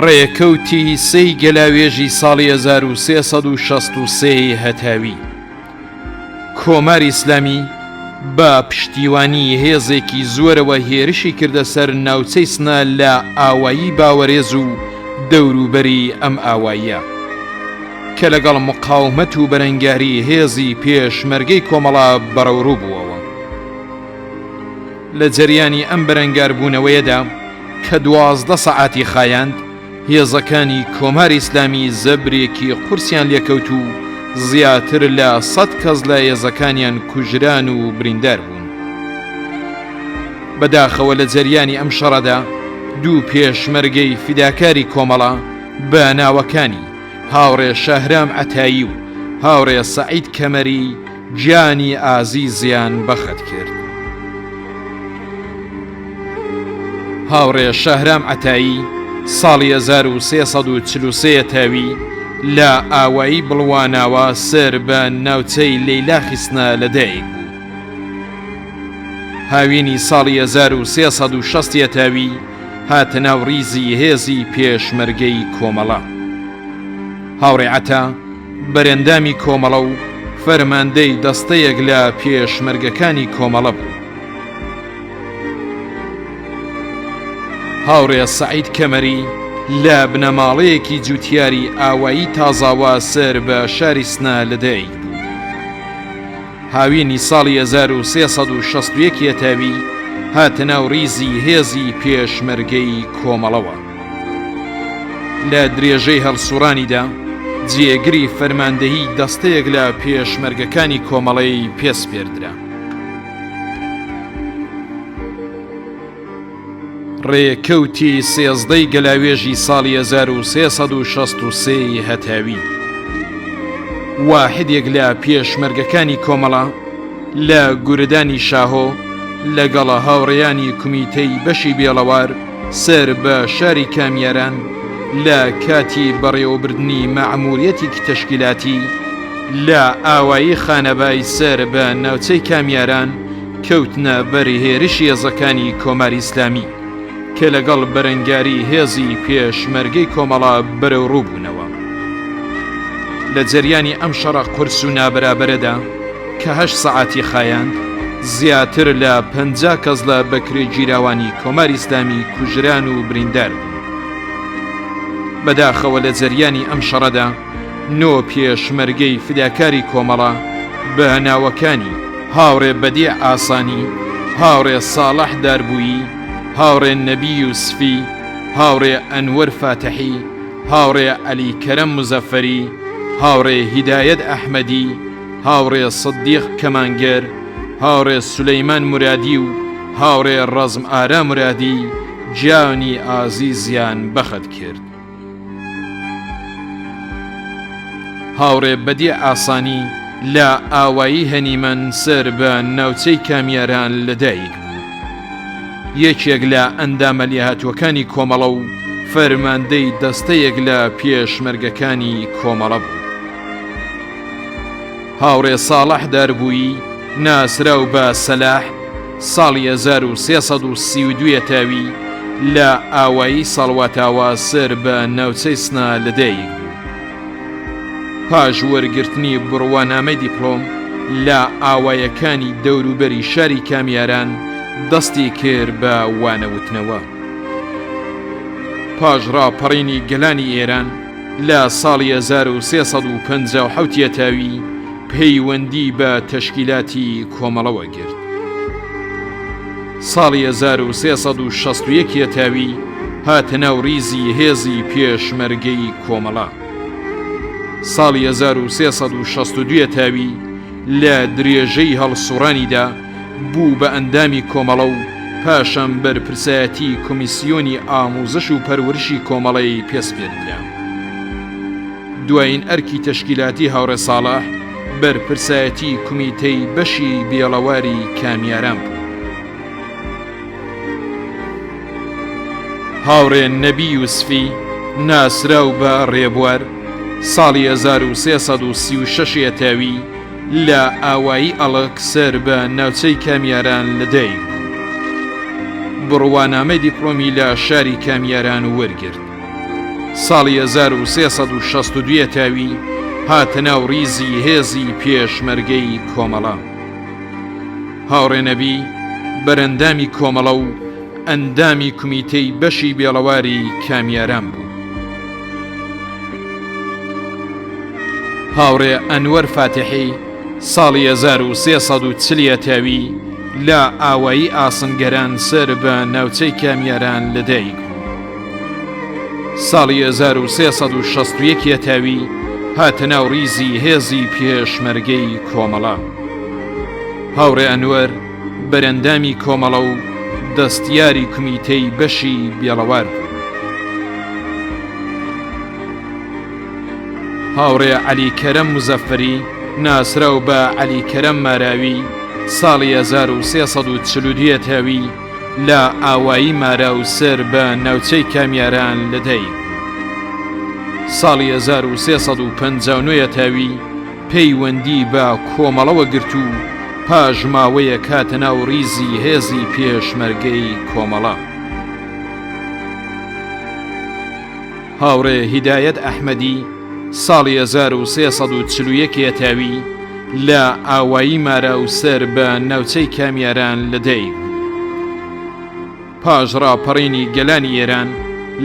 ڕێکەوتی سەی گەلاوێژی ساڵی 1363 هەتاوی کۆماری ئیسلامی بە پشتیوانی هێزێکی زۆرەوە هێرشی کردە سەر ناوچەی سنە لە ئاوایی باوەڕێز و دەوروبەری ئەم ئاواییە کە لەگەڵ مقاومەت و بەرەنگاری هێزی پێشمەرگەی کۆمەڵە بەڕەوڕوو بووەوە. لە جەریانی ئەم بەرەنگاربوونەوەیەدا کە 12 سەعاتی خایاند هێزەکانی کۆماری ئیسلامی زەبرێکی قورسیان لێکەوت و زیاتر لە 100 کەس لە هێزەکانیان کوژران و بریندار بوون. بەداخەوە لە جەریانی ئەم شەڕەدا دوو پێشمەرگەی فیداکاری کۆمەڵە بە ناوەکانی هاوڕێ شەهرام عەتایی و هاوڕێ سەعید کەمەری گیانی ئازیزیان بەخەت کرد. هاوڕێ شەهرام عەتایی ساڵی 1343 تاوی لە ئاوایی بڵواناوە سەر بە ناوچەی لەیلا خستنە لەدایک بوو. هاوینی ساڵی 1360 تاوی هاتە ناو ڕیزی هێزی پێشمەرگەی کۆمەڵە. هاوڕێ عەتا بەرەندامی کۆمەڵە و فەرماندەی دەستەیەک لە پێشمەرگەکانی کۆمەڵە بوو. هاوڕێ سەعید کەمەری لە بنەماڵەیەکی جوتیاری ئاوایی تازاوە سەر بە شاری سنە لەدایک بوو. هاوینی ساڵی 1361 تاوی هاتە ناو ڕیزی هێزی پێشمەرگەی کۆمەڵەوە. لە درێژەی هەڵسوڕانیدا جێگری فەرماندەهی دەستەیەک لە پێشمەرگەکانی کۆمەڵەی پێسپێردرا. ڕێکەوتی سێزدەی گەلاوێژی ساڵی 1363 هەتاوی واحدێک لە پێشمەرگەکانی کۆمەڵە لە گوردانی شاهۆ لەگەڵە هاوڕێیانی کومیتەی بەشی بێڵەوار سەر بە شاری کامیاران لە کاتی بەڕێوەبردنی مەعموریەتێکی تەشکیلاتی لە ئاوایی خانەبای سەر بە ناوچەی کامیاران کەوتنە بەرهێرشی هێزەکانی کۆماری ئیسلامی کە لەگەڵ بەرەنگاری هێزی پێشمەرگەی کۆمەڵە بەرەوڕوو بوونەوە. لە جەریانی ئەم شەڕە قورس و نابەرابەرەدا کە 8 سەعاتی خایاند زیاتر لە 50 کەس لە بەکرێ گیراوانی کۆماری ئیسلامی کوژران و بریندار بوون. بەداخەوە لە جەریانی ئەم شەڕەدا 9 پێشمەرگەی فیداکاری کۆمەڵە بە ناوەکانی هاوڕێ بەدیع ئاسانی، هاوڕێ ساڵح داربوویی، هاوڕێ نەبی یوسفی، هاوڕێ ئەنوەر فاتحی، هاوڕێ عەلی کەرەم مزەفەری، هاوڕێ هیدایەت ئەحمەدی، هاوڕێ سدیق کەمانگەر، هاوڕێ سولەیمان مرادی و هاوڕێ ڕەزم ئارا مرادی گیانی ئازیزیان بەخەت کرد. هاوڕێ بەدیع ئاسانی لە ئاوایی هەنیمەن سەر بە ناوچەی کامیاران لەدایک بوو. یەکێک لە ئەندامە هاتووەکانی کۆمەڵە و فەرماندەی دەستەیەک لە پێشمەرگەکانی کۆمەڵە بوو. هاوڕێ ساڵح داربوویی ناسراو بە سەلاح ساڵی 1332 تاوی لە ئاوایی ساڵواتاوە سەر بە ناوچەی سنە لەدایک بوو. پاش وەرگرتنی بڕوانامەی دیپلۆم لە ئاوایەکانی دەوروبەری شاری کامیاران دەستی کرد بە وانەوتنەوە. پاش ڕاپەڕینی گەلانی ئێران لە ساڵی 1357 تاوی پەیوەندی بە تەشکیلاتی کۆمەڵەوە گرت. ساڵی 1361 تاوی هاتە ناو ڕیزی هێزی پێشمەرگەی کۆمەڵە. ساڵی 1362 تاوی لە درێژەی هەڵسوڕانیدا بوو بە ئەندامی کۆمەڵە و پاشان بەرپرسایەتی کۆمیسیۆنی ئاموزش و پەروەرشی کۆمەڵەی پێسپێردرا. دوایین ئەرکی تەشکیلاتی هاوڕێ ساڵح بەرپرسایەتی کومیتەی بەشی بێڵەواری کامیاران بوو. هاوڕێ نەبی یوسفی ناسراو بە ڕێبوار ساڵی 1336 تاوی لە ئاوایی ئەڵق سەر بە ناوچەی کامیاران لەدایک بڕوانامەی دیپلۆمی لە شاری کامیاران وەرگرت. ساڵی 1362 تاوی هاتە ناو ریزی هێزی پێشمەرگەی کۆمەڵە. هاوڕێنەبی بەرەندامی کۆمەڵە و ئەندامی کومیتەی بەشی بێڵەواری کامیاران بوو. هاوڕێ ئەنوەر فاتحی ساڵی 1340 تاوی لە ئاوایی ئاسنگەران سەر بە ناوچەی کامیاران لەدایک بوو. ساڵی 1361 تاوی هاتە ناو ریزی هێزی پێشمەرگەی کۆمەڵە. هاوڕێ ئەنوەر بەرەندامی کۆمەڵە و دەستیاری کومیتەی بەشی بێڵەوار بوو. هاوڕێ عەلیکەرەم مزەفەری ناسراو بە عەلیکەرەم ماراوی ساڵی 1342 تاوی لە ئاوایی ماراو سەر بە ناوچەی کامیاران لەدایک. ساڵی 1359 تاوی پەیوەندی بە کۆمەڵەوە گرت و پاش ماوەیە کاتە ناو ریزی هێزی پێشمەرگەی کۆمەڵە. هاوڕێ هیدایەت ئەحمەدی ساڵی 1341 تاوی لە ئاوایی ماراو سەر بە ناوچەی کامیاران لەدایک. پاش ڕاپەڕینی گەلانی ئێران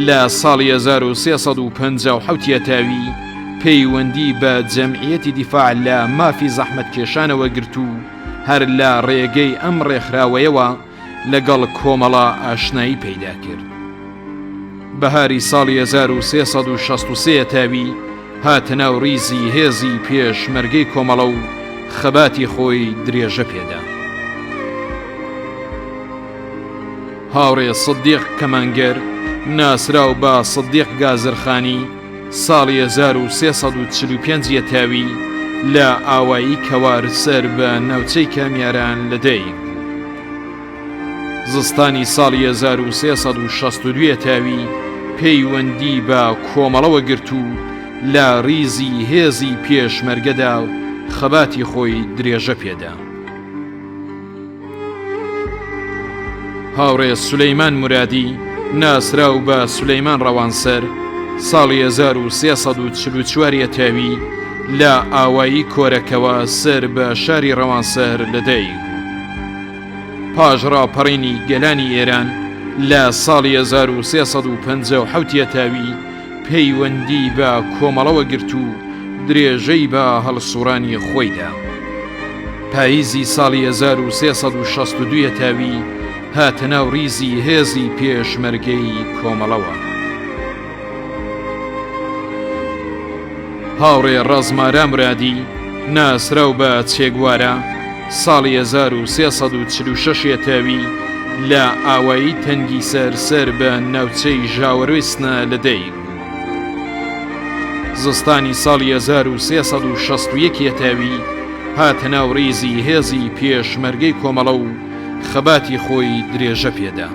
لە ساڵی 1357 تاوی پەیوەندی بە جەمعیەتی دیفاع لە مافی زەحمەت کێشانەوە گرت و هەر لە ڕێگەی ئەم ڕێکخراوەیەوە لەگەڵ کۆمەڵە ئاشنایی پەیدا کرد. بەهاری ساڵی 1363 تاوی هاتە ناو ریزی هێزی پێشمەرگەی کۆمەڵە و خەباتی خۆی درێژە پێدا. هاوڕێ سدیق کەمانگەر ناسراو بە سدیق گازرخانی ساڵی 1345 تاوی لە ئاوایی کەوار سەر بە ناوچەی کامیاران لەدایک. زستانی ساڵی 1362 تاوی پەیوەندی بە کۆمەڵەوە گرت و لە ریزی هێزی پێشمەرگەدا خەباتی خۆی درێژە پێدا. هاوڕێ سولەیمان مرادی ناسراو بە سولەیمان ڕەوانسەر ساڵی 1344 تاوی لە ئاوایی کۆرەکەوە سەر بە شاری ڕەوانسەر لەدایک. پاش ڕاپەڕینی گەلانی ئێران لە ساڵی 1357 تاوی پەیوەندی بە کۆمەڵەوە گرت و درێژەی بە هەڵسوڕانی خۆیدا. پاییزی ساڵی 1362 تاوی هاتە ناو ریزی هێزی پێشمەرگەی کۆمەڵەوە. هاوڕێ ڕەزمارە مرادی ناسراو بە چێگوارە ساڵی 1346 تاوی لە ئاوایی تەنگی سەر بە ناوچەی ژاوەرۆیسنە لەدایک. زستانی ساڵی 1361 تاوی هاتە ناو ریزی هێزی پێشمەرگەی کۆمەڵە و خەباتی خۆی درێژە پێدا.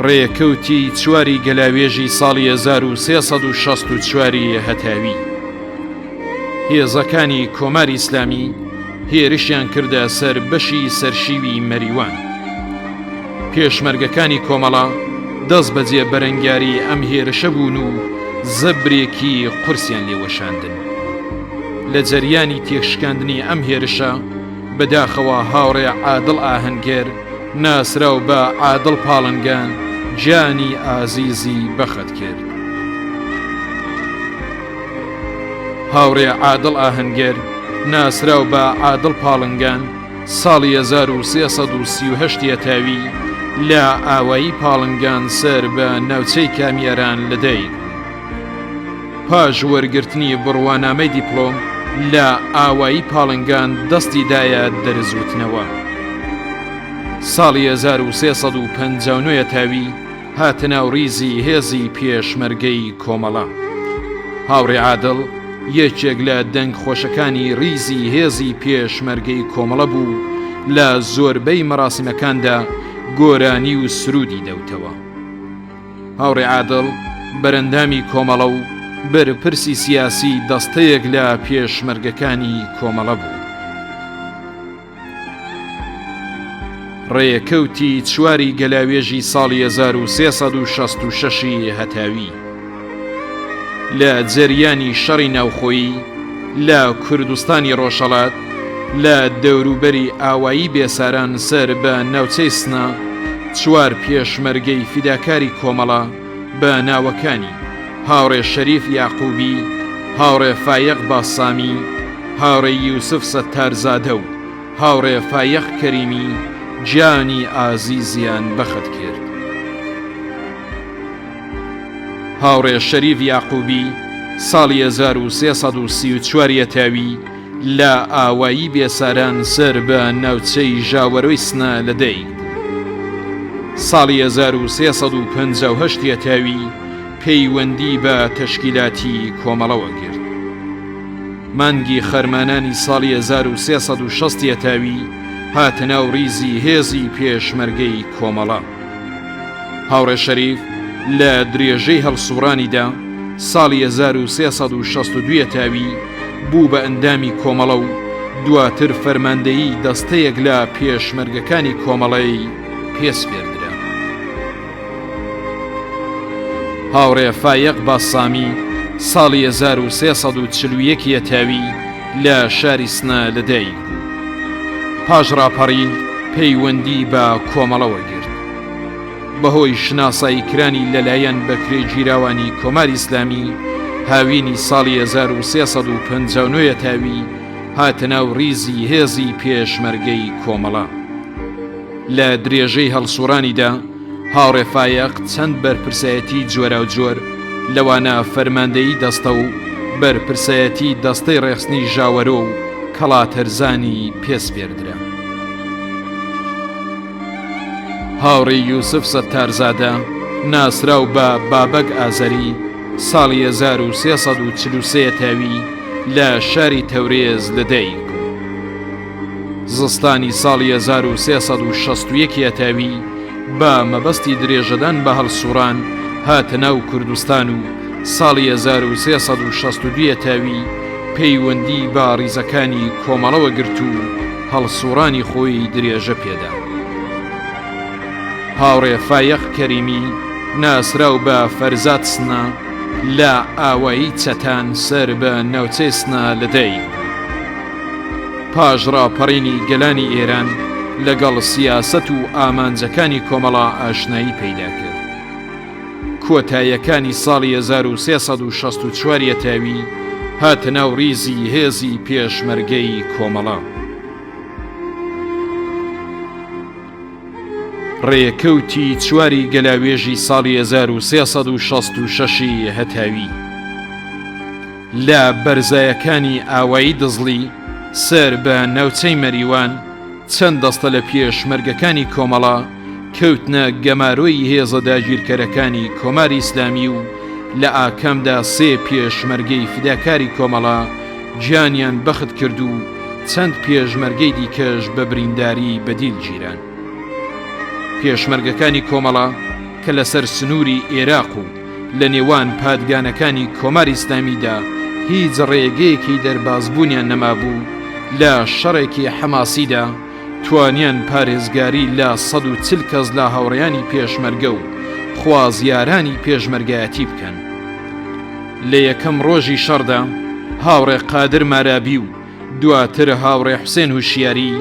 ڕێکەوتی چواری گەلاوێژی ساڵی 1364 هەتاوی. هێزەکانی کۆماری ئیسلامی هێرشیان کردە سەر بەشی سەرشیوی مەریوان. پێشمەرگەکانی کۆمەڵە دەست بەجێ بەرەنگاری ئەم هێرشە بوون و زەبرێکی قورسیان لێوەشاندن. لە جەریانی تێکشکاندنی ئەم هێرشە بەداخەوە هاوڕێ عادڵ ئاهەنگەر ناسراو بە عادڵ پاڵنگان جانی ئازیزی بەخت کرد. هاوڕێ عادڵ ئاهەنگەر ناسراو بە عادڵ پاڵنگان ساڵی 1338 تاوی لە ئاوایی پاڵنگان سەر بە ناوچەی کامیاران لەدایک. پاش وەرگرتنی بڕوانامەی دیپلۆم لە ئاوایی پاڵنگان دەستی دایە دەرزوتنەوە. ساڵی 1359 تاوی هاتە ناو ریزی هێزی پێشمەرگەی کۆمەڵە. هاوڕێ عادڵ یەکێک لە دەنگ خۆشەکانی ریزی هێزی پێشمەرگەی کۆمەڵە بوو لە زۆربەی مەراسیمەکاندا گۆرانی و سرودی دەوتەوە. هاوڕێ عادڵ بەرەندامی کۆمەڵە و بەرپرسی سیاسی دەستەیەک لە پێشمەرگەکانی کۆمەڵە بوو. ڕێکەوتی چواری گەلاوێژی ساڵی 1366 هەتاوی لە جەریانی شەڕی ناوخۆیی لە کوردستانی ڕۆژهەڵات لە دەوروبەری ئاوایی بێساران سەر بە ناوچەی سنا چوار پێشمەرگەی فیداکاری کۆمەڵە بە ناوەکانی هاوڕێ شەریف یاقوبی، هاوڕێ فایق باسامی، هاوڕێ یوسف سەتارزادە و هاوڕێ فایق کەریمی گیانی ئازیزیان بەخت کرد. هاوڕێ شەریف یاقوبی ساڵی 1334 تاوی لە ئاوایی بێساران سەر بە ناوچەی ژاوەرۆی سنا لەدەی. ساڵی 1358 تاوی پەیوەندی بە تەشکیلاتی کۆمەڵەوە کرد. مانگی خەرمانانی ساڵی 1360 تاوی هاتە ناو ڕیزی هێزی پێشمەرگەی کۆمەڵە. هاوڕێ شەریف لە درێژەی هەڵسوڕانیدا ساڵی 1362 تاوی بوو بە ئەندامی کۆمەڵە و دواتر فەرماندەیی دەستەیەک لە پێشمەرگەکانی کۆمەڵەی پێسپێردرا. هاوڕێ فایق باسامی ساڵی 1341 تاوی لە شاری سنا لەدایک بوو. پاش ڕاپەڕی پەیوەندی بە کۆمەڵەوە گرت. بەهۆی شناساییکرانی لەلایەن بەکرێ گیراوانی کۆماری ئیسلامی هاوینی ساڵی 1359 تاوی هاتە ناو ڕیزی هێزی پێشمەرگەی کۆمەڵە. لە درێژەی هەڵسوڕانیدا هاوڕێ فایق چەند بەرپرسایەتی جۆرا و جۆر لەوانە فەرماندەیی دەستە و بەرپرسایەتی دەستەی ڕێخستنی ژاوەرۆ و کەڵاتەرزانی پێسپێردرا. هاوڕێ یوسف سەتارزادە ناسراو بە بابەک ئازەری ساڵی 1343 تاوی لە شاری تەورێز لەدایک بوو. زستانی ساڵی 1361 تاوی بە مەبەستی درێژەدان بە هەڵسوڕان هاتە ناو کوردستان و ساڵی 1362 تاوی پەیوەندی بە ڕیزەکانی کۆمەڵەوە گرت و هەڵسوڕانی خۆی درێژە پێدا. هاوڕێ فایق کەریمی ناسراو بە فەرزاد سنا لە ئاوایی چەتان سەر بە ناوچەی سنا لەدایک. پاش ڕاپەڕینی گەلانی ئێران لەگەڵ سیاسەت و ئامانجەکانی کۆمەڵە ئاشنایی پەیدا کرد. کۆتاییەکانی ساڵی 1364 تاوی هاتە ناو ڕیزی هێزی پێشمەرگەی کۆمەڵە. ڕێکەوتی چواری گەلاوێژی ساڵی 1366 هەتاوی لە بەرزایەکانی ئاوایی دزڵی سەر بە ناوچەی مەریوان چەند دەستە لە پێشمەرگەکانی کۆمەڵە کەوتنە گەمارۆی هێزە داگیرکەرەکانی کۆماری ئیسلامی و لە ئاکەمدا سێ پێشمەرگەی فیداکاری کۆمەڵە گیانیان بەخت کرد و چەند پێشمەرگەی دیکەش بە برینداری بەدیل گیران. پێشمەرگەکانی کۆمەڵە کە لەسەر سنووری عێراق و لە نێوان پادگانەکانی کۆماری ئیسلامیدا هیچ ڕێگەیەکی دەربازبوونیان نەمابوو، لە شەڕێکی حەماسیدا توانیان پارێزگاری لە 140 کەس لە هاوڕێیانی پێشمەرگە و خوازیارانی پێشمەرگایەتی بکەن. لە یەکەم ڕۆژی شەڕدا هاوڕێ قادر مارابی و دواتر هاوڕێ حوسێن هوشیاری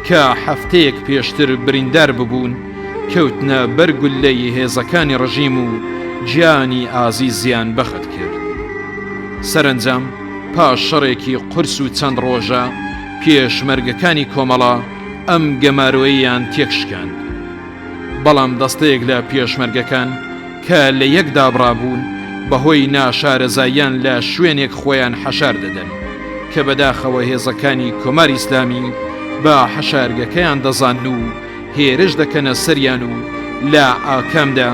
کە هەفتەیەک پێشتر بریندار ببوون کەوتنە بەرگوللەی هێزەکانی ڕژیم و گیانی ئازیزیان بەخت کرد. سەرنجام پاش شەڕێکی قورس و چەند ڕۆژە پێشمەرگەکانی کۆمەڵە ئەم گەمارۆییان تێکشکاند. بەڵام دەستەیەک لە پێشمەرگەکان کە لە یەکدا بڕابوون بەهۆی ناشارەزاییان لە شوێنێک خۆیان حەشار دەدەن کە بەداخەوە هێزەکانی کۆماری ئیسلامی بە حەشارگەکەیان دەزان و هێرش دەکەنە سەریان و لە ئاکامدا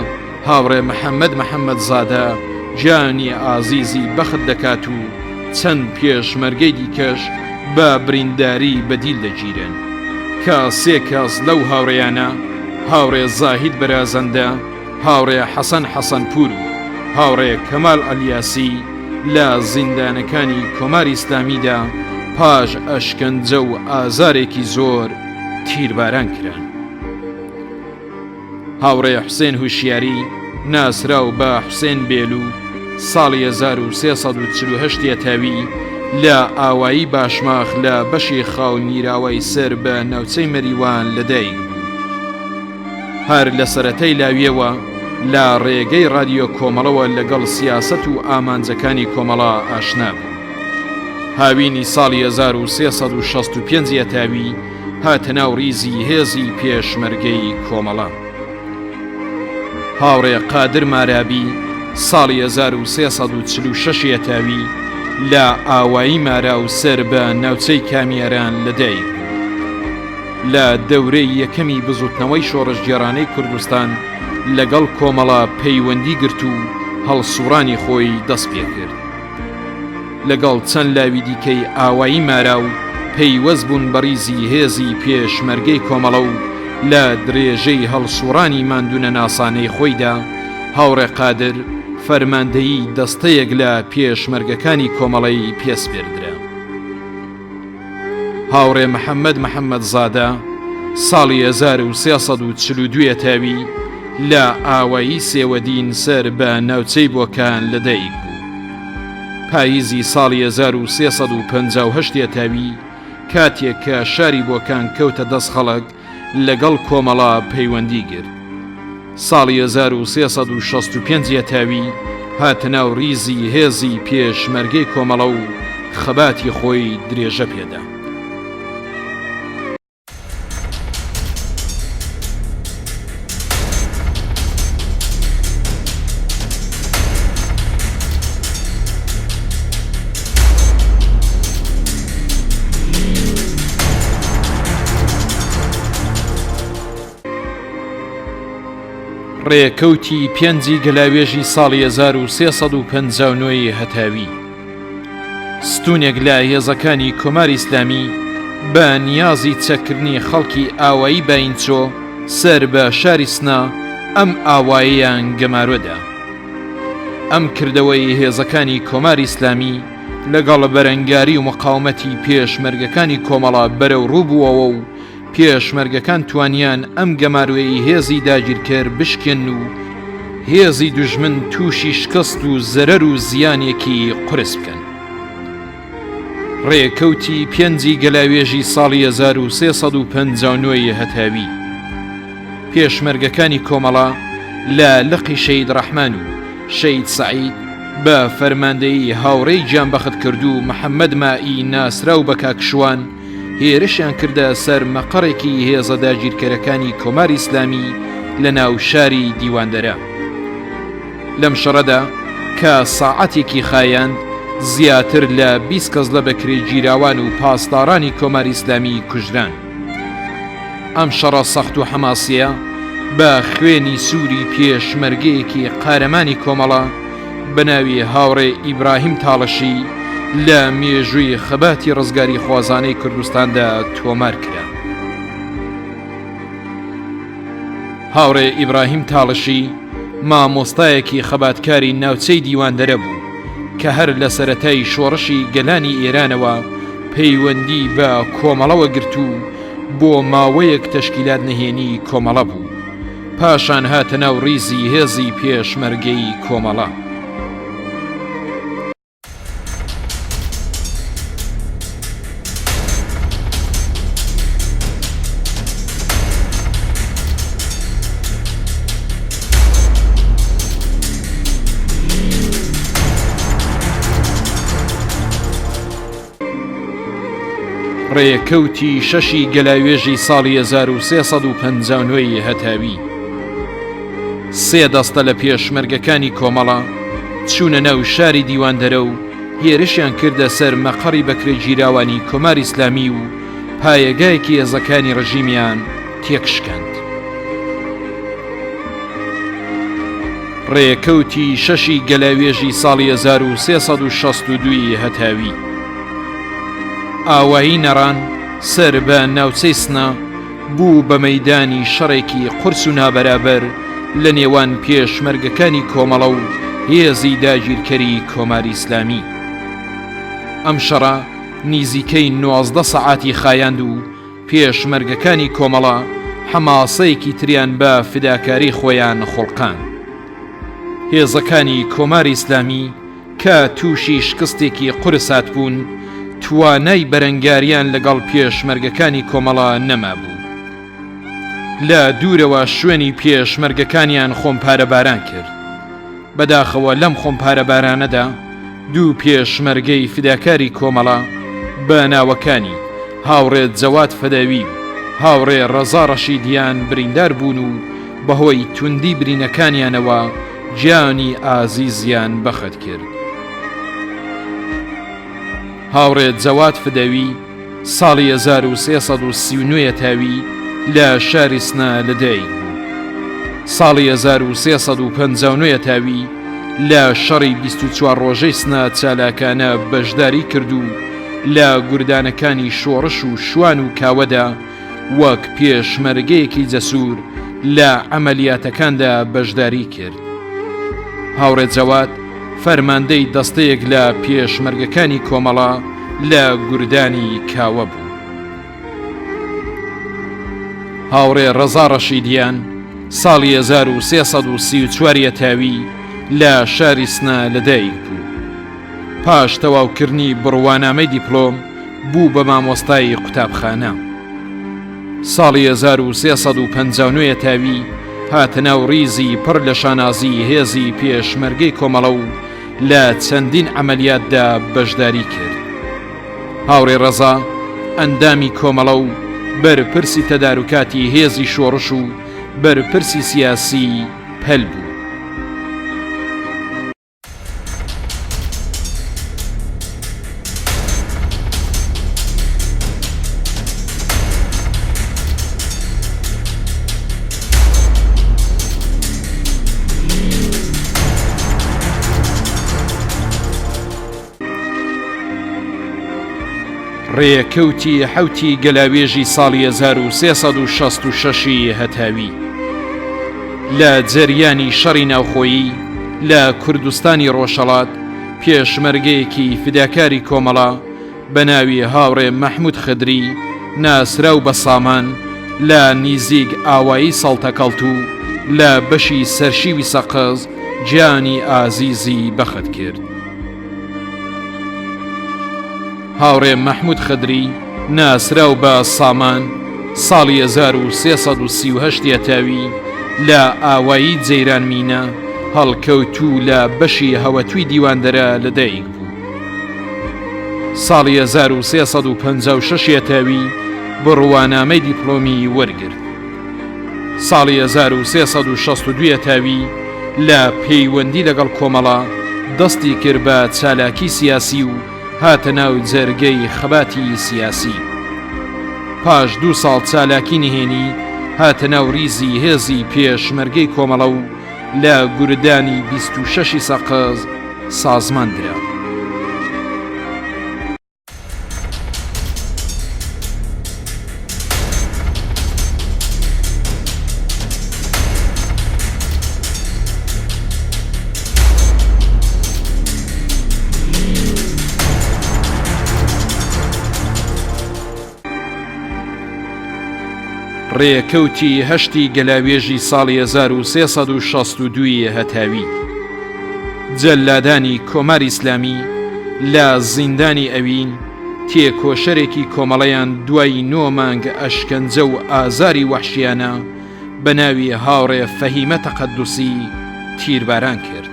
هاوڕێ محەممەد زادە گیانی ئازیزی بەخت دەکات و چەند پێشمەرگەی دیکەش بە برینداری بەدیل دەگیرن کە سێ کەس لەو هاوڕێیانە هاوڕێ زاهید بەرازەندە، هاوڕێ حەسەن حەسەنپور و هاوڕێ کەمال ئەلیاسی لە زیندانەکانی کۆماری ئیسلامیدا پاش ئەشکەنجە و ئازارێکی زۆر تیرباران کران. هاوڕێ حوسێن هوشیاری ناسراو بە حوسێن بێلو ساڵی 1348 تاوی لە ئاوایی باشماخ لە بەشی خاو میراوای سەر بە ناوچەی مەریوان لەدایک بوو. هەر لە سەرەتەی لاویەوە لە ڕێگەی رادیۆ کۆمەڵەوە لەگەڵ سیاسەت و ئامانجەکانی کۆمەڵا ئاشنا بوو. هاوینی ساڵی 1365 تاوی هاتە ناو ریزی هێزی پێشمەرگەی کۆمەڵە. هاوڕێ قادر مارابی ساڵی 1346 تاوی لە ئاوایی مارا و سەر بە ناوچەی کامیێران لەدایک بوو. لە دەورەی یەکەمی بزوتنەوەی شۆڕشگێڕانەی کوردستان لەگەڵ کۆمەڵە پەیوەندی گرت و هەڵسوڕانی خۆی دەست پێ کرد. لەگەڵ چەند لاوی دیکەی ئاوایی مارا و پەیوەست بوون بە ریزی هێزی پێشمەرگەی کۆمەڵە و لە درێژەی هەڵسوڕانی ماندوونە ناسانەی خۆیدا هاوڕێ قادر فەرماندەیی دەستەیەک لە پێشمەرگەکانی کۆمەڵەی پێسپێردرا. هاوڕێ محەممەد زادە ساڵی 1342 تاوی لە ئاوایی سێوەدین سەر بە ناوچەی بۆکان لەدایک بوو. پاییزی ساڵی 1358 تاوی کاتێک کە شاری بۆکان کەوتە دەست خەڵک لەگەڵ کۆمەڵا پەیوەندی گرت. ساڵی 1365 تاوی هاتە ناو ریزی هێزی پێشمەرگەی کۆمەڵە و خەباتی خۆی درێژە پێدا. ڕێکەوتی پێنجی گەلاوێژی ساڵی 1359 هەتاوی ستونێک لە هێزەکانی کۆماری ئیسلامی بە نیازی چەکردنی خەڵکی ئاوایی باینچۆ سەر بە شاری سنا ئەم ئاواییان گەمارۆدا. ئەم کردەوەی هێزەکانی کۆماری ئیسلامی لەگەڵ بەرەنگاری و مقاومەتی پێشمەرگەکانی کۆمەڵا بەرەو ڕووبووەوە و پێشمەرگەکان توانیان ئەم گەماروێی هێزی داگیرکەر بشکێن و هێزی دوژمن تووشی شکست و زەرەر و زیانێکی قورس بکەن. ڕێکەوتی پێنجی گەلاوێژی ساڵی 1359 هەتاوی پێشمەرگەکانی کۆمەڵا لە لقی شەید ڕەحمان و شەید سەعید بە فەرماندەیی هاوڕێی گیانبەخت کرد و محەممەد مائی ناسراو بە کاکشوان هێرشیان کردە سەر مەقەڕێکی هێزە داگیرکەرەکانی کۆماری ئیسلامی لە ناو شاری دیواندەرە. لەم شەڕەدا کە ساعەتێکی خایاند زیاتر لە 20 کەس لە بەکرێگیراوان و پاسدارانی کۆماری ئیسلامی کوژران. ئەم شەڕە سەخت و حەماسیە بە خوێنی سووری پێشمەرگەیەکی قارەمانی کۆمەڵە بە ناوی هاوڕێ ئیبراهیم تاڵەشی لە مێژووی خەباتی ڕزگاری خوازانەی کوردستاندا تۆمار کرا. هاوڕێ ئیبراهیم تاڵەشی مامۆستایەکی خەباتکاری ناوچەی دیواندەرە بوو کە هەر لە سەرەتای شۆڕشی گەلانی ئێرانەوە پەیوەندی بە کۆمەڵەوە گرت و بۆ ماوەیەک تەشکیلات نهێنی کۆمەڵە بوو. پاشان هاتە ناو ریزی هێزی پێشمەرگەی کۆمەڵە. ڕێکەوتی شەشی گەلاوێژی ساڵی 1359 هەتاوی سێ دەستە لە پێشمەرگەکانی کۆمەڵە چوونە ناو شاری دیواندەرە و هێرشیان کردە سەر مەقەڕی بەکرێگیراوانی کۆماری ئیسلامی و پایەگایەکی هێزەکانی ڕژیمیان تێکشکاند. ڕێکەوتی شەشی گەلاوێژی ساڵی 1362 هەتاوی ئاوایی نەڕان سەر بە ناوچەی سنا بوو بە مەیدانی شەڕێکی قورس و نابەرابەر لە نێوان پێشمەرگەکانی کۆمەڵە و هێزی داگیرکەری کۆماری ئیسلامی. ئەم شەڕە نزیکەی 19 سەعاتی خایاند و پێشمەرگەکانی کۆمەڵە حەماسەیەکی تریان بە فداکاری خۆیان خوڵقان. هێزەکانی کۆماری ئیسلامی کە تووشی شکستێکی قورس هاتبوون توانای بەرەنگاریان لەگەڵ پێشمەرگەکانی کۆمەڵە نەمابوو. لە دوورەوە شوێنی پێشمەرگەکانیان خۆمپارەباران کرد. بەداخەوە لەم خۆمپارەبارانەدا دوو پێشمەرگەی فداکاری کۆمەڵە بە ناوەکانی هاوڕێت جەواد فەدەوی و هاوڕێ ڕەزا ڕەشیدیان بریندار بوون و بەهۆی توندی برینەکانیانەوە گیانی ئازیزیان بەخت کرد. هاوڕێت جەواد فەدەوی ساڵی 1339 تاوی لە شاری سنە لەدایک بوو. ساڵی 1359 تاوی لە شەڕی 24 ڕۆژەی سنە چالاکانە بەشداری کرد و لە گوردانەکانی شۆڕش و شوان و کاوەدا وەک پێشمەرگەیەکی جەسوور لە عەمەلیاتەکاندا بەشداری کرد. هاوڕێ جەواد فەرماندەی دەستەیەک لە پێشمەرگەکانی کۆمەڵە لە گوردانی کاوە بوو. هاوڕێ ڕەزا ڕەشیدیان ساڵی 1334 تاوی لە شاری سنە لەدایک بوو. پاش تەواوکردنی بڕوانامەی دیپلۆم بوو بە مامۆستای قوتابخانە. ساڵی 1359 تاوی هاتە ناو ڕیزی پڕ لە شانازی هێزی پێشمەرگەی کۆمەڵە و لە چەندین عەمەلیاتدا بەشداری کرد. هاوڕێ ڕەزا ئەندامی کۆمەڵە و بەرپرسی تەدارکاتی هێزی شۆڕش و بەرپرسی سیاسی پەل بوو. ڕێکەوتی حەوتی گەلاوێژی ساڵی 1366 هەتاوی لە جەریانی شەڕی ناوخۆیی لە کوردستانی ڕۆژهەڵات پێشمەرگەیەکی فداکاری کۆمەڵە بە ناوی هاوڕێ مەحموود خدری ناسراو بە سامان لە نزیک ئاوایی ساڵتەکەڵت و لە بەشی سەرشیوی سەقز گیانی ئازیزی بەخت کرد. هاوڕێ مەحموود خدری ناسراو بە سامان ساڵی 1338 تاوی لە ئاوایی جەیران مینە هەڵکەوتوو لە بەشی هەوەتوی دیواندەرە لەدایک بوو. ساڵی 1356 تاوی بڕوانامەی دیپلۆمی وەرگرت. ساڵی 1362 تاوی لە پەیوەندی لەگەڵ کۆمەڵە دەستی کرد بە چالاکی سیاسی و هاتە ناو جەرگەی خەباتی سیاسی. پاش 2 ساڵ چالاکی نهێنی هاتە ناو ریزی هێزی پێشمەرگەی کۆمەڵە و لە گوردانی 26 سەقز سازماندرا. ڕێکەوتی هەشتی گەلاوێژی ساڵی 1362 هەتاوی جەلادانی کۆماری ئیسلامی لە زیندانی ئەوین تێکۆشەرێکی کۆمەڵەیان دوای 9 مانگ ئەشکەنجە و ئازاری وەحشیانە بە ناوی هاوڕێ فەهیمە تەقەدوسی تیرباران کرد.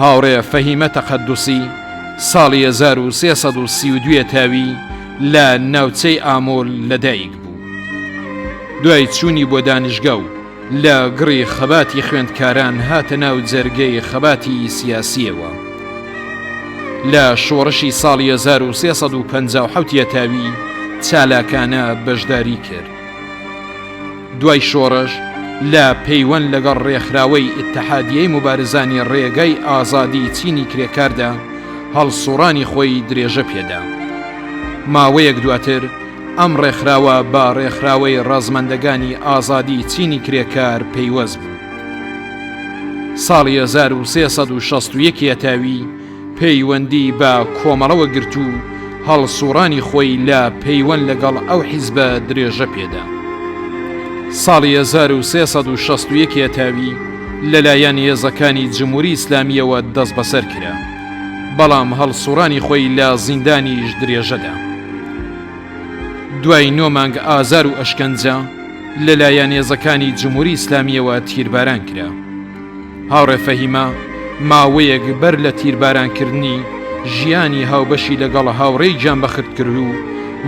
هاوڕێ فەهیمە تەقەدوسی ساڵی 1332 تاوی لە ناوچەی ئامۆل لەدایک بوو. دوای چوونی بۆ دانیشگا و لە گڕی خەباتی خوێندکاران هاتە ناو جەرگەی خەباتی سیاسیەوە. لە شۆڕشی ساڵی 1357 تاوی چالاکانە بەشداری کرد. دوای شۆڕش لە پەیوەند لەگەڵ ڕێکخراوەی ئیتحادیەی مبارزانی ڕێگای ئازادی چینی کرێکاردا هەڵسوڕانی خۆی درێژە پێدا. ماوەیەک دواتر ئەم ڕێکخراوە بە ڕێکخراوەی ڕەزمەندەکانی ئازادی چینی کرێکار پەیوەست بوو. ساڵی 1361 هەتاوی پەیوەندی بە کۆمەڵەوە گرت و هەڵسوڕانی خۆی لە پەیوەند لەگەڵ ئەو حیزبە درێژە پێدا. ساڵی 1361 هەتاوی لەلایەن هێزەکانی جمهوری ئیسلامیەوە دەست بەسەر کرا، بەڵام هەڵسوڕانی خۆی لە زیندانیش درێژەدا. دوای 9 مانگ ئازار و ئەشکەنجە لەلایەن هێزەکانی جمهوری ئیسلامیەوە تیرباران کرا. هاوڕێ فەهیمە ماوەیەک بەر لە تیربارانکردنی ژیانی هاوبەشی لەگەڵ هاوڕێی گیانبەخت کرد و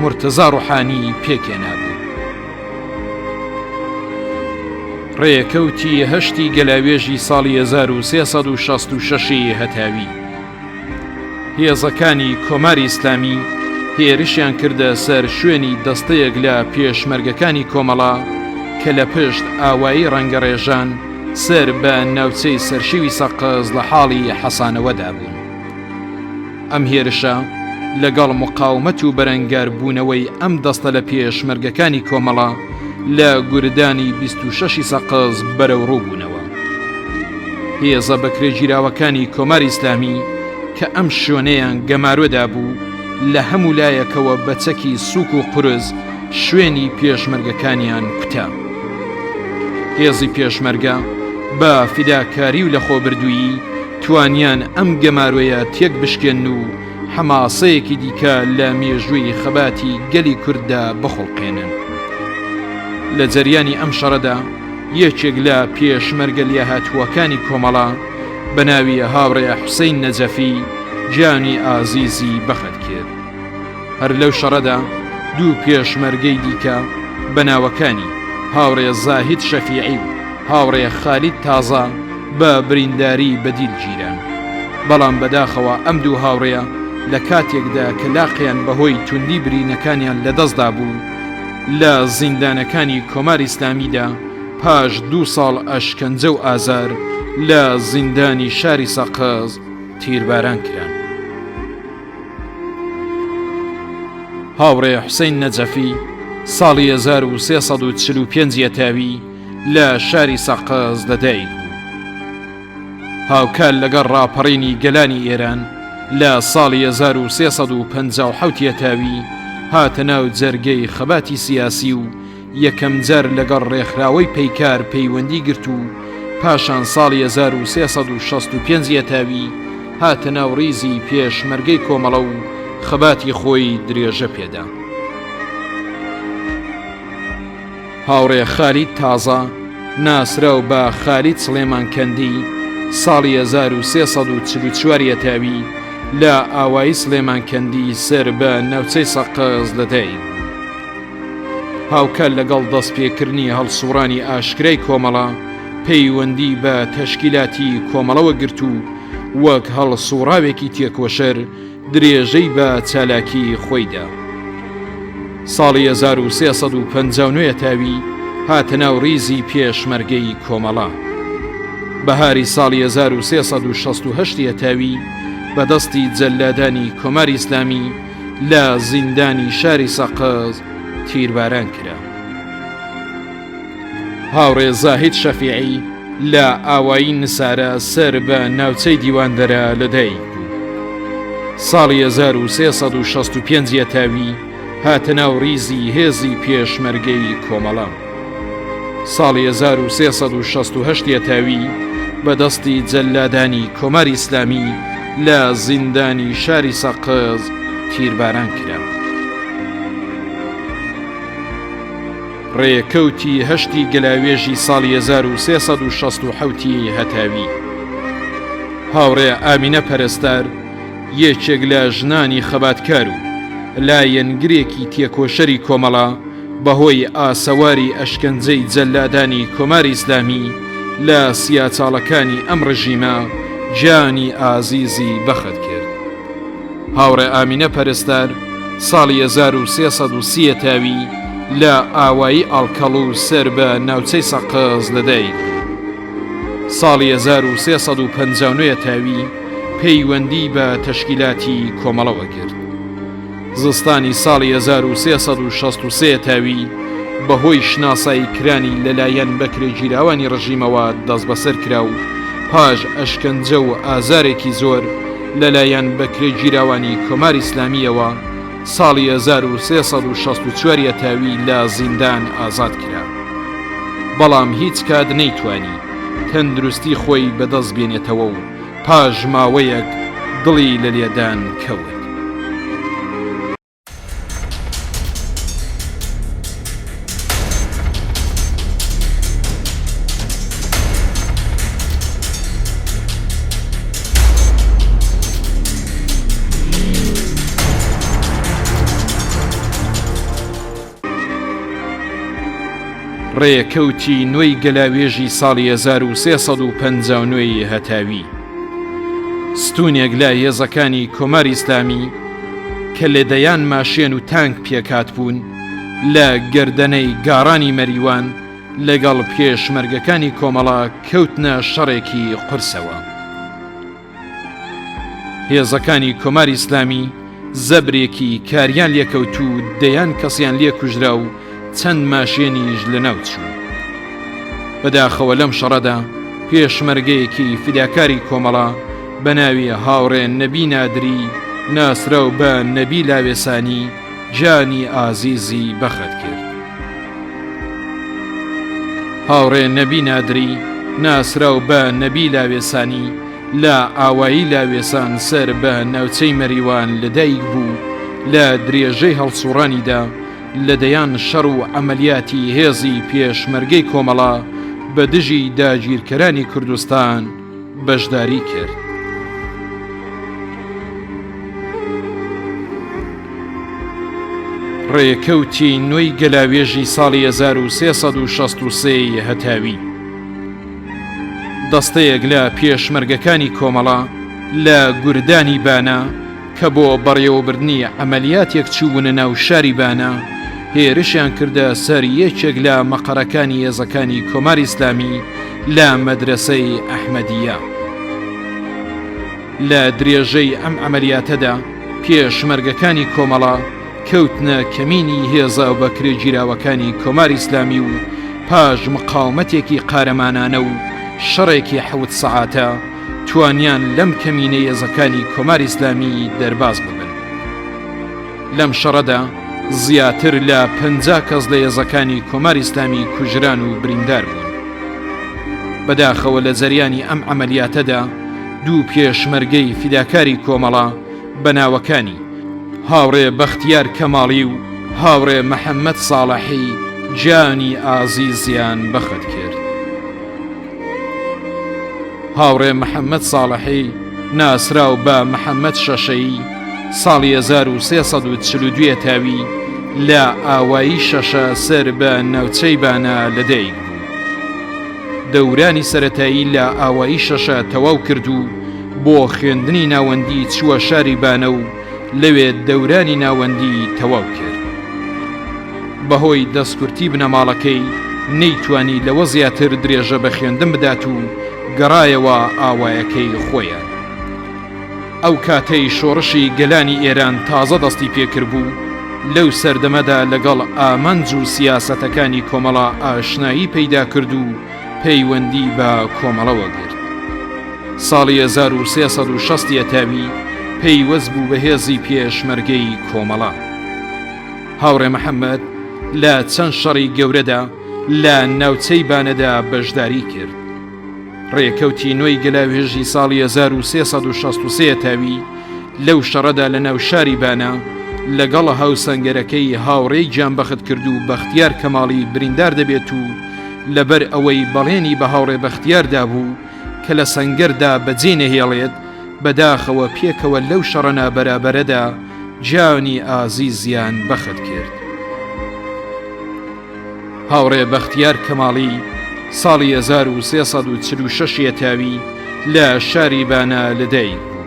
مرتەزا ڕوحانی پێکێنابوو. ڕێکەوتی هەشتی گەلاوێژی ساڵی 1366 هەتاوی هێزەکانی کۆماری ئیسلامی هێرشیان کردە سەر شوێنی دەستەیەک لە پێشمەرگەکانی کۆمەڵا کە لە پشت ئاوایی ڕەنگەڕێژان سەر بە ناوچەی سەرشیوی سەقز لە حاڵی حەسانەوەدا بوون. ئەم هێرشە لەگەڵ مقاومەت و بەرەنگاربوونەوەی ئەم دەستە لە پێشمەرگەکانی کۆمەڵا لە گوردانی 26 سەقز بەرەو ڕووبوونەوە. هێزە بەکرێگیراوەکانی کۆماری ئیسلامی کە ئەم شوێنەیان گەمارۆدا بوو لە هەموو لایەکەوە بە چەکی سووک و قورس شوێنی پێشمەرگەکانیان کوتا. هێزی پێشمەرگە بە فیداکاری و لە خۆبردوویی توانیان ئەم گەمارۆیە تێک بشکێن و حەماسەیەکی دیکە لە مێژووی خەباتی گەلی کورددا بخڵقێنن. لە جەریانی ئەم شەڕەدا یەکێک لە پێشمەرگە لێهاتووەکانی کۆمەڵا بە ناوی هاوڕێ حوسەین نەجەفی گیانی ئازیزی بەخت کرد. هەر لەو شەڕەدا دوو پێشمەرگەی دیکە بە ناوەکانی هاوڕێ زاهید شەفیعی و هاوڕێ خالید تازە بە برینداری بەدیل گیران، بەڵام بەداخەوە ئەم دوو هاوڕێە لە کاتێکدا کە لاقیان بەهۆی توندی برینەکانیان لەدەستدا بوو لە زیندانەکانی کۆماری ئیسلامیدا پاش 2 ساڵ ئەشکەنجە و ئازار لە زیندانی شاری سەقز تیرباران کران. هاوڕێ حوسەین نەجەفی ساڵی 1345 هەتاوی لە شاری سەقز لەدایک بوو. هاوکار لەگەڵ ڕاپەڕینی گەلانی ئێران لە ساڵی 1357 هەتاوی هاتە ناو جەرگەی خەباتی سیاسی و یەکەم جار لەگەڵ ڕێکخراوەی پەیکار پەیوەندی گرت و پاشان ساڵی 1365 هەتاوی هاتە ناو ڕیزی پێشمەرگەی کۆمەڵە و خەباتی خۆی درێژە پێدا. هاوڕێ خالید تازە ناسراو بە خالید سلێمانکەندی ساڵی 1344 هەتاوی لە ئاوایی سلێمانکەندی سەر بە ناوچەی سەقز لەدایک. هاوکار لەگەڵ دەستپێکردنی هەڵسوڕانی ئاشکرای کۆمەڵە پەیوەندی بە تەشکیلاتی کۆمەڵەوە گرت و وەک هەڵسوڕاوێکی تێکۆشەر درێژەی بە چالاکی خۆیدا. ساڵی 1359 هەتاوی هاتە ناو ڕیزی پێشمەرگەی کۆمەڵا. بەهاری ساڵی 1368 هەتاوی بەدەستی جەلادانی کۆماری ئیسلامی لە زیندانی شاری سەقز تیرباران کرا. هاوڕێ زاهید شەفیعی لە ئاوایی نسارە سەر بە ناوچەی دیواندەرە لەدایک بوو. ساڵی 1365 هەتاوی هاتە ناو ڕیزی هێزی پێشمەرگەی کۆمەڵا. ساڵی 1368 هەتاوی بەدەستی جەلادانی کۆماری ئیسلامی لە زیندانی شاری سەقز تیرباران کرا. ڕێکەوتی هەشتی گەلاوێژی ساڵی 1367 هەتاوی هاوڕێ ئامینە پەرستار یەکێک لە ژنانی خەباتکار و لایەنگرێکی تێکۆشەری کۆمەڵا بەهۆی ئاسەواری ئەشکەنجەی جەلادانی کۆماری ئیسلامی لە سیاچاڵەکانی ئەم ڕژیمە گیانی ئازیزی بەخت کرد. هاوڕێ ئامینە پەرستار ساڵی 1330 هەتاوی لە ئاوایی ئاڵکەڵ و سەر بە ناوچەی سەقز لەدایک. ساڵی 1359 هەتاوی پەیوەندی بە تەشکیلاتی کۆمەڵەوە کرد. زستانی ساڵی 1363 تاوی بەهۆی شناسایی کرانی لەلایەن بەکرێ گیراوانی ڕژیمەوە دەست بەسەر کرا و پاش ئەشکەنجە و ئازارێکی زۆر لەلایەن بەکرێ گیراوانی کۆماری ئیسلامیەوە ساڵی 1364 تاوی لە زیندان ئازاد کرا. بەڵام هیچ کات نەیتوانی تەندروستی خۆی بەدەست بێنێتەوە و پاش ماوەیەک دڵی لە لێدان کەوت. ڕێکەوتی نوێی گەلاوێژی ساڵی 1359 هەتاوی ستونێک لە هێزەکانی کۆماری ئیسلامی کە لێدەیان ماشێن و تانک پێکات بوون لە گردنەی گاڕانی مەریوان لەگەڵ پێشمەرگەکانی کۆمەڵا کەوتنە شەڕێکی قورسەوە. هێزەکانی کۆماری ئیسلامی زەبرێکی کاریان لێکەوت و دەیان کەسیان لێ کوژرا و چەند ماشێنیش لەناو چوو. بەداخەوە لەم شەڕەدا پێشمەرگەیەکی فیداکاری کۆمەڵا بە ناوی هاوڕێ نەبی نادری ناسرا و بە نەبی لاوێسانی جانی ئازیزی بەخت کرد. هاوڕێ نەبی نادری ناسرا و بە نەبی لاوێسانی لە ئاوایی لاوێسان سەر بە ناوچەی مەریوان لەدایک بوو لە درێژەی هەڵسوڕانیدا لەدەیان شەڕ و ئەمەلیاتی هێزی پێشمەرگەی کۆمەڵا بە دژی داگیرکەرانی کوردستان بەشداری کرد. ڕێکەوتی نوێی گەلاوێژی ساڵی 1363 هەتاوی دەستەیەک لە پێشمەرگەکانی کۆمەڵا لە گوردانی بانە کە بۆ بەڕێوەبردنی ئەمەلیاتێک چوونە ناو شاری بانە هێرشیان کردە سەر یەکێک لە مەقەرەکانی هێزەکانی کۆماری ئیسلامی لە مەدرسەی ئەحمەدیە. لە درێژەی ئەم ئەمەلیاتەدا پێشمەرگەکانی کۆمەڵا کەوتنە کەمینی هێزە و بەکرێ گیراوەکانی کۆماری ئیسلامی و پاش مقاومەتێکی قارەمانانە و شەڕێکی 7 سەعاتە توانیان لەم کەمینە هێزەکانی کۆماری ئیسلامی دەرباز ببن. لەم شەڕەدا زیاتر لە 50 کەس لە هێزەکانی کۆماری ئیسلامی کوژران و بریندار بوون. بەداخەوە لە جەریانی ئەم ئەمەلیاتەدا دوو پێشمەرگەی فیداکاری کۆمەڵا بەناوەکانی هاوڕێ بەختیار کەماڵی و هاوڕێ محەممەد ساڵحی جانی ئازیزیان بەخت کرد. هاوڕێ محەممەد ساڵحی ناسرا و بە محەممەد شەشەی ساڵی 1342 تاوی لە ئاوایی شەشە سەر بە ناوچەی بانە لەدایک بوو. دەورانی سەرەتایی لە ئاوایی شەشە تەواو کرد و بۆ خوێندنی ناوەندی چووە شاری بانە و لەوێ دەورانی ناوەندی تەواو کرد. بەهۆی دەستکورتی بنەماڵەکەی نەیتوانی لەوە زیاتر درێژە بە خوێندن بدات و گەڕایەوە ئاوایەکەی خۆیان. ئەو کاتەی شۆڕشی گەلانی ئێران تازە دەستی پێکرد بوو لەو سەردەمەدا لەگەڵ ئامانج و سیاسەتەکانی کۆمەڵا ئاشنایی پەیدا کرد و پەیوەندی بە کۆمەڵەوە گرت. ساڵی 1360 تاوی پەیوەست بوو بە هێزی پێشمەرگەی کۆمەڵا. هاوڕێ محەممەد لە چەند شەڕی گەورەدا لە ناوچەی بانەدا بەشداری کرد. ڕێکەوتی نوێی گەلاوێژی ساڵی 1363 تاوی لەو شەڕەدا لە ناو شاری بانە لەگەڵ هاوسەنگەرەکەی هاوڕێی گیانبەخت کرد و بەختیار کەماڵی بریندار دەبێت و لەبەر ئەوەی بەڵێنی بە هاوڕێ بەختیاردا بوو کە لە سەنگەردا بەجێ نەهێڵێت بەداخەوە پێکەوە لەو شەڕەنا بەرابەرەدا جانی ئازیزیان بەخت کرد. هاوڕێ بەختیار کەماڵی ساڵی 1346 تاوی لە شاری بانە لەدایک بوو.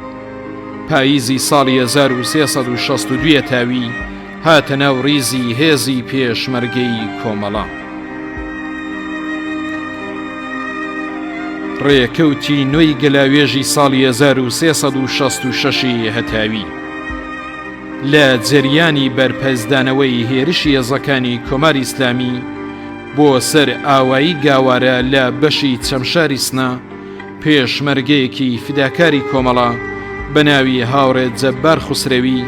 پاییزی ساڵی 1362 تاوی هاتە ناو ڕیزی هێزی پێشمەرگەی کۆمەڵا. ڕێکەوتی نوێی گەلاوێژی ساڵی 1366 هەتاوی لە جریانی بەرپەرزدانەوەی هێرشی هێزەکانی کۆماری ئیسلامی بۆ سەر ئاوایی گاوارە لە بەشی چەمشاری سنا پێشمەرگەیەکی فیداکاری کۆمەڵە بە ناوی هاوڕێت جەبار خوسرەوی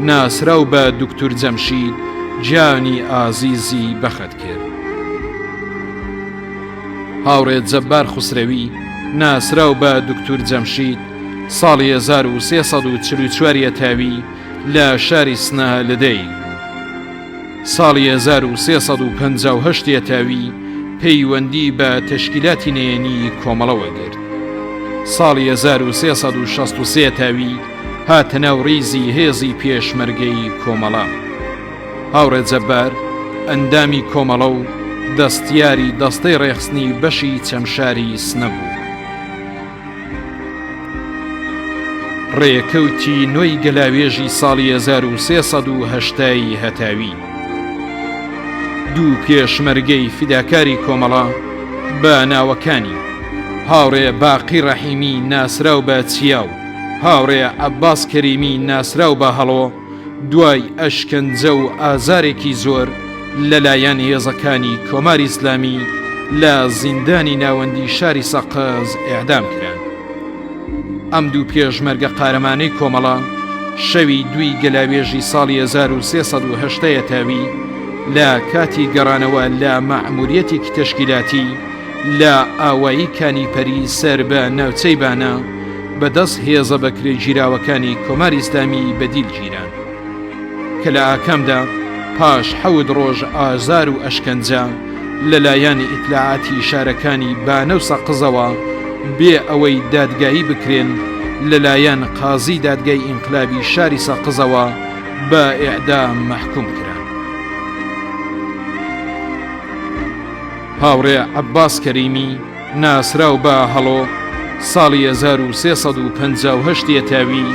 ناسراو بە دوکتور جەمشید گیانی ئازیزی بەخەت کرد. هاوڕێت جەبار خوسرەوی ناسراو بە دوکتور جەمشید ساڵی 1344 تاوی لە شاری سنا لەدەی. ساڵی 1358 تاوی پەیوەندی بە تەشکیلاتی نێنی کۆمەڵەوە گرت. ساڵی 1363 تاوی هاتە ناو ڕیزی هێزی پێشمەرگەی کۆمەڵە. هاوڕێت جەبار ئەندامی کۆمەڵە و دەستیاری دەستەی ڕێخستنی بەشی چەمشاری سنە بوو. ڕێکەوتی نۆی گەلاوێژی ساڵی 1380 هەتاوی. دوو پێشمەرگەی فیداکاری کۆمەڵە بە ناوەکانی هاوڕێ باقی ڕەحیمی ناسراو بە چیاو، هاوڕێ عەباس کەریمی ناسراو بە هەڵۆ دوای ئەشکەنجە و ئازارێکی زۆر لەلایەن هێزەکانی کۆماری ئیسلامی لە زیندانی ناوەندی شاری سەقەز ئێعدام کران. ئەم دوو پێشمەرگە قارەمانەی کۆمەڵە شەوی دوی گەلاوێژی ساڵی 1380 تاوی لە کاتی گەڕانەوە لە مەعموریەتێکی تەشکیلاتی لە ئاوایی کانیپەری سەر بە ناوچەی بانە بەدەست هێزە بەکرێ گیراوەکانی کۆماری ئیسلامی بەدیل گیران کە لە ئاکامدا پاش 7 ڕۆژ ئازار و ئەشکەنجە لەلایەن ئیتلاعاتی شارەکانی بانە و سەقزەوە بێ ئەوەی دادگایی بکرێن لەلایەن قازی دادگای ئینقلابی شاری سەقزەوە بە ئێعدام مەحکوم کران. هاوڕێ عەباس کەریمی ناسراو بە هەڵۆ ساڵی 1358 تاوی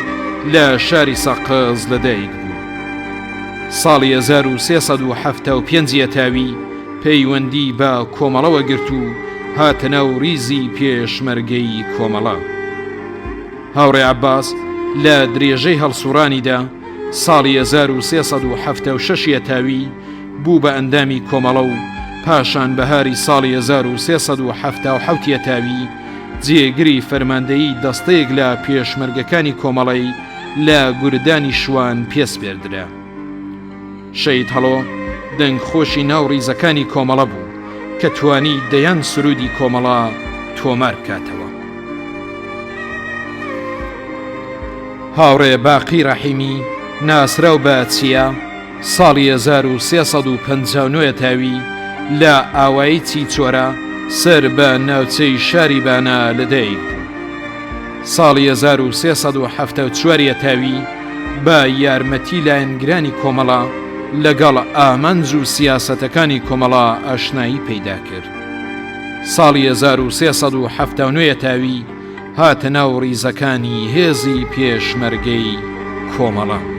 لە شاری سەقز لەدایک بوو. ساڵی 1375 تاوی پەیوەندی بە کۆمەڵەوە گرت و هاتە ناو ریزی پێشمەرگەی کۆمەڵە. هاوڕێ عەباس لە درێژەی هەڵسوڕانیدا ساڵی 1376 تاوی بوو بە ئەندامی کۆمەڵە و پاشان بەهاری ساڵی 1377 تاوی جێگری فەرماندەیی دەستەیەک لە پێشمەرگەکانی کۆمەڵەی لە گوردانی شوان پێسپێردرا. شەید هەڵۆ دەنگخۆشی ناو ڕیزەکانی کۆمەڵە بوو کە توانی دەیان سرودی کۆمەڵە تۆمار بکاتەوە. هاوڕێ باقی ڕەحیمی ناسراو بە چیا ساڵی 1359 تاوی لە ئاوایی چیچۆرە سەر بە ناوچەی شاری بانە لەدایک بوو. ساڵی 1374 تاوی بە یارمەتی لایەنگرانی کۆمەڵە لەگەڵ ئامانج و سیاسەتەکانی کۆمەڵە ئاشنایی پەیدا کرد. ساڵی 1379 تاوی هاتە ناو ڕیزەکانی هێزی پێشمەرگەی کۆمەڵە.